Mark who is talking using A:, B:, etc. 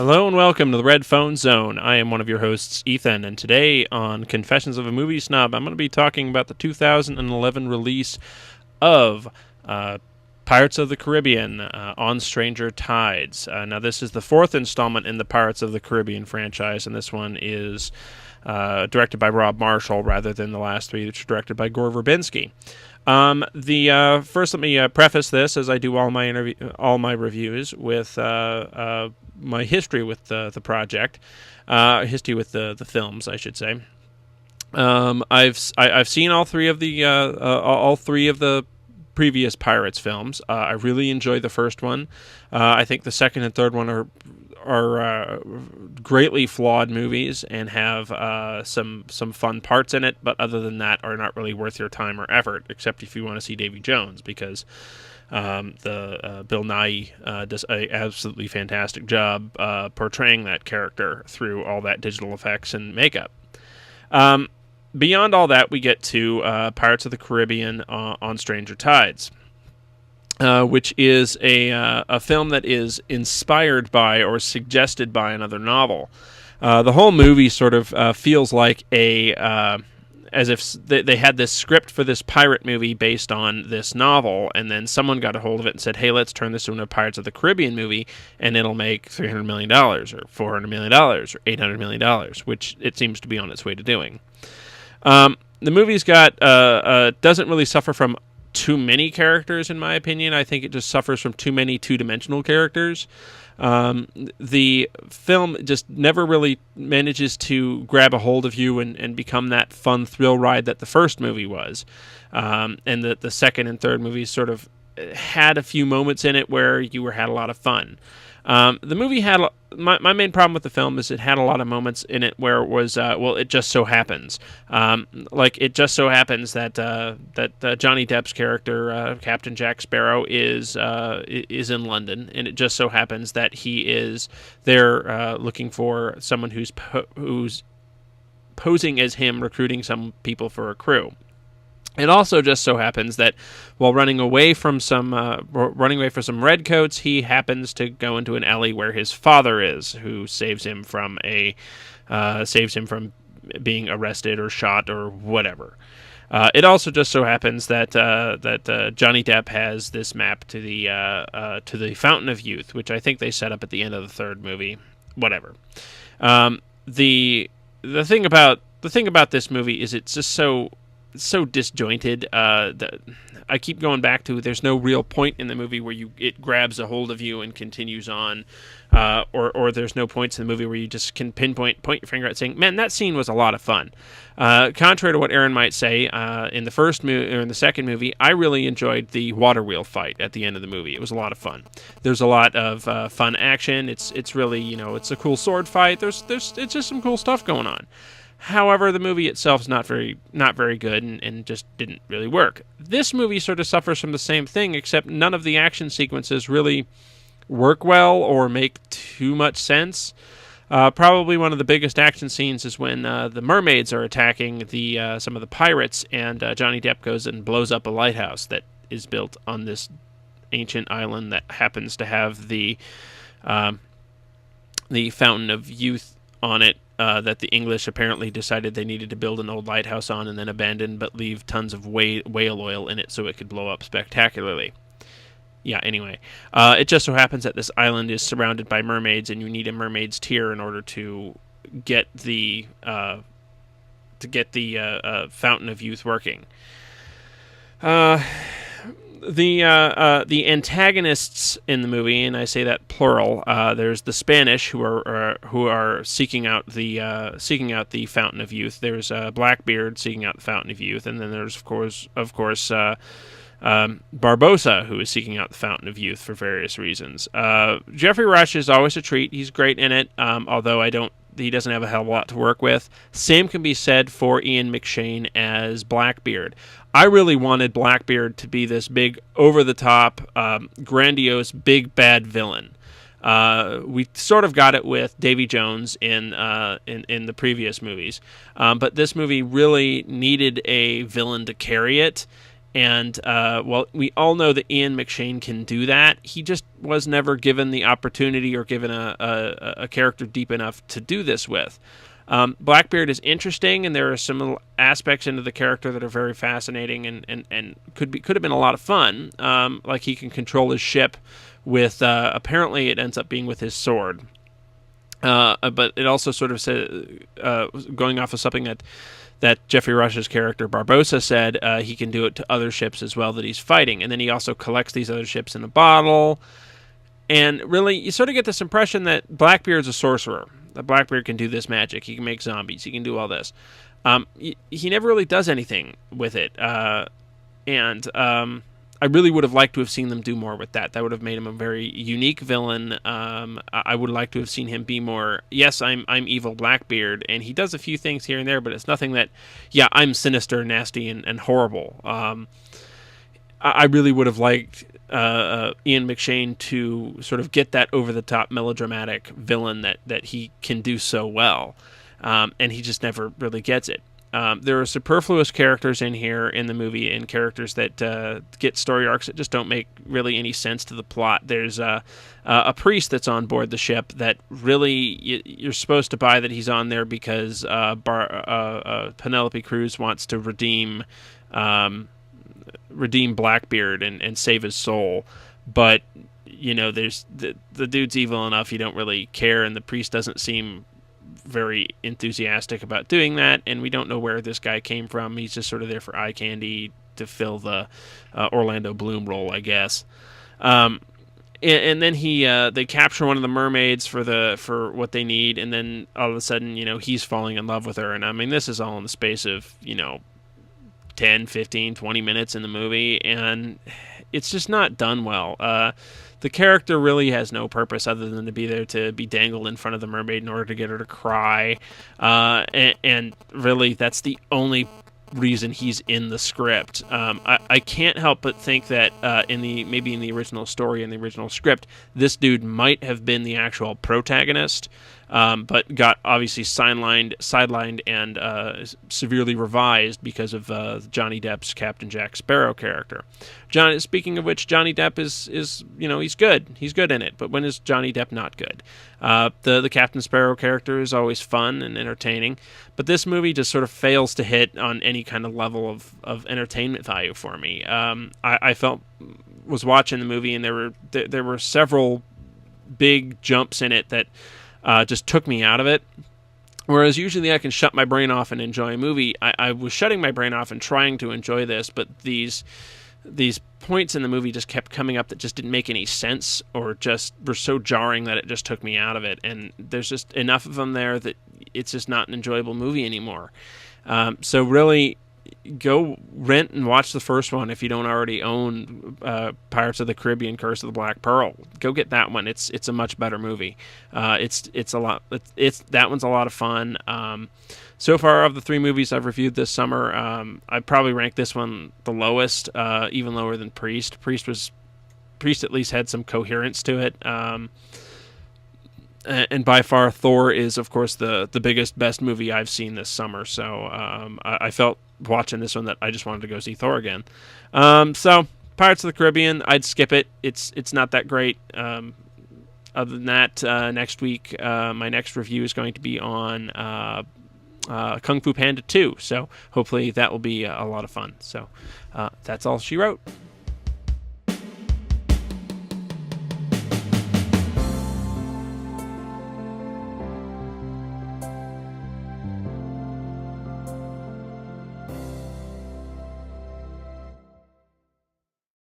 A: Hello and welcome to the Red Phone Zone. I am one of your hosts, Ethan, and today on Confessions of a Movie Snob, I'm going to be talking about the 2011 release of Pirates of the Caribbean on Stranger Tides. Now, this is the fourth installment in the Pirates of the Caribbean franchise, and this one is directed by Rob Marshall rather than the last three, which are directed by Gore Verbinski. First, let me preface this, as I do all my reviews, with my history with the project, history with the films, I should say. I've seen all three of the previous Pirates films. I really enjoyed the first one. I think the second and third one are greatly flawed movies and have some fun parts in it, but other than that are not really worth your time or effort, except if you want to see Davy Jones, because Bill Nighy does an absolutely fantastic job portraying that character through all that digital effects and makeup. Beyond all that, we get to Pirates of the Caribbean on Stranger Tides. Which is a film that is inspired by or suggested by another novel. The whole movie sort of feels like as if they had this script for this pirate movie based on this novel, and then someone got a hold of it and said, hey, let's turn this into a Pirates of the Caribbean movie, and it'll make $300 million, or $400 million, or $800 million, which it seems to be on its way to doing. The movie's got doesn't really suffer from too many characters, in my opinion. I think it just suffers from too many two-dimensional characters. The film just never really manages to grab a hold of you and become that fun thrill ride that the first movie was. And the second and third movies sort of had a few moments in it where you had a lot of fun. The movie had my main problem with the film is it had a lot of moments in it where it was it just so happens, it just so happens that Johnny Depp's character Captain Jack Sparrow is in London, and it just so happens that he is there looking for someone who's posing as him, recruiting some people for a crew. It also just so happens that while running away from some redcoats, he happens to go into an alley where his father is, who saves him from being arrested or shot or whatever. It also just so happens that Johnny Depp has this map to the Fountain of Youth, which I think they set up at the end of the third movie. Whatever. The thing about this movie is it's just so disjointed. I keep going back to there's no real point in the movie where it grabs a hold of you and continues on, or there's no points in the movie where you just can point your finger at saying, man, that scene was a lot of fun. Contrary to what Aaron might say, in the first movie or in the second movie, I really enjoyed the water wheel fight at the end of the movie. It was a lot of fun. There's a lot of fun action. It's really, it's a cool sword fight. It's just some cool stuff going on. However, the movie itself is not very good and just didn't really work. This movie sort of suffers from the same thing, except none of the action sequences really work well or make too much sense. Probably one of the biggest action scenes is when the mermaids are attacking some of the pirates, and Johnny Depp goes and blows up a lighthouse that is built on this ancient island that happens to have the Fountain of Youth on it. That the English apparently decided they needed to build an old lighthouse on and then abandon, but leave tons of whale oil in it so it could blow up spectacularly. Yeah, anyway. It just so happens that this island is surrounded by mermaids, and you need a mermaid's tear in order to get the Fountain of Youth working. The antagonists in the movie, and I say that plural. There's the Spanish who are seeking out the Fountain of Youth. There's Blackbeard seeking out the Fountain of Youth, and then there's of course Barbossa, who is seeking out the Fountain of Youth for various reasons. Jeffrey Rush is always a treat. He's great in it, although he doesn't have a hell of a lot to work with. Same can be said for Ian McShane as Blackbeard. I really wanted Blackbeard to be this big, over-the-top, grandiose, big bad villain. We sort of got it with Davy Jones in the previous movies, but this movie really needed a villain to carry it. And well, we all know that Ian McShane can do that. He just was never given the opportunity or given a character deep enough to do this with. Blackbeard is interesting, and there are some aspects into the character that are very fascinating and could have been a lot of fun. Like he can control his ship with apparently it ends up being with his sword. But it also sort of said, going off of something that Jeffrey Rush's character Barbossa said, he can do it to other ships as well that he's fighting. And then he also collects these other ships in a bottle. And really, you sort of get this impression that Blackbeard's a sorcerer. That Blackbeard can do this magic. He can make zombies. He can do all this. He never really does anything with it. And I really would have liked to have seen them do more with that. That would have made him a very unique villain. I would like to have seen him be more, yes, I'm evil Blackbeard, and he does a few things here and there, but it's nothing that, yeah, I'm sinister, nasty, and horrible. I really would have liked Ian McShane to sort of get that over-the-top melodramatic villain that he can do so well, and he just never really gets it. There are superfluous characters in here in the movie, and characters that get story arcs that just don't make really any sense to the plot. There's a priest that's on board the ship that really you're supposed to buy that he's on there because Penelope Cruz wants to redeem Blackbeard and save his soul, but there's the dude's evil enough you don't really care, and the priest doesn't seem very enthusiastic about doing that, and we don't know where this guy came from. He's just sort of there for eye candy to fill the Orlando Bloom role, I guess. And then they capture one of the mermaids for what they need, and then all of a sudden, he's falling in love with her. And I mean, this is all in the space of 10, 15, 20 minutes in the movie, and it's just not done well. The character really has no purpose other than to be there to be dangled in front of the mermaid in order to get her to cry. And really, that's the only reason he's in the script. I can't help but think that maybe in the original story, in the original script, this dude might have been the actual protagonist, but got obviously sidelined and severely revised because of Johnny Depp's Captain Jack Sparrow character. Speaking of which, Johnny Depp is he's good. He's good in it, but when is Johnny Depp not good? The Captain Sparrow character is always fun and entertaining, but this movie just sort of fails to hit on any kind of level of entertainment value for me. I was watching the movie, and there were several big jumps in it that just took me out of it. Whereas usually I can shut my brain off and enjoy a movie, I was shutting my brain off and trying to enjoy this, but these points in the movie just kept coming up that just didn't make any sense, or just were so jarring that it just took me out of it. And there's just enough of them there that it's just not an enjoyable movie anymore. So really, go rent and watch the first one if you don't already own Pirates of the Caribbean: Curse of the Black Pearl. Go get that one. It's a much better movie. It's a lot. That one's a lot of fun. So far, of the three movies I've reviewed this summer, I'd probably rank this one the lowest, even lower than Priest. Priest at least had some coherence to it. And by far, Thor is, of course, the biggest, best movie I've seen this summer. So I felt watching this one that I just wanted to go see Thor again. So Pirates of the Caribbean, I'd skip it. It's not that great. Other than that, next week, my next review is going to be on Kung Fu Panda 2. So hopefully that will be a lot of fun. So that's all she wrote.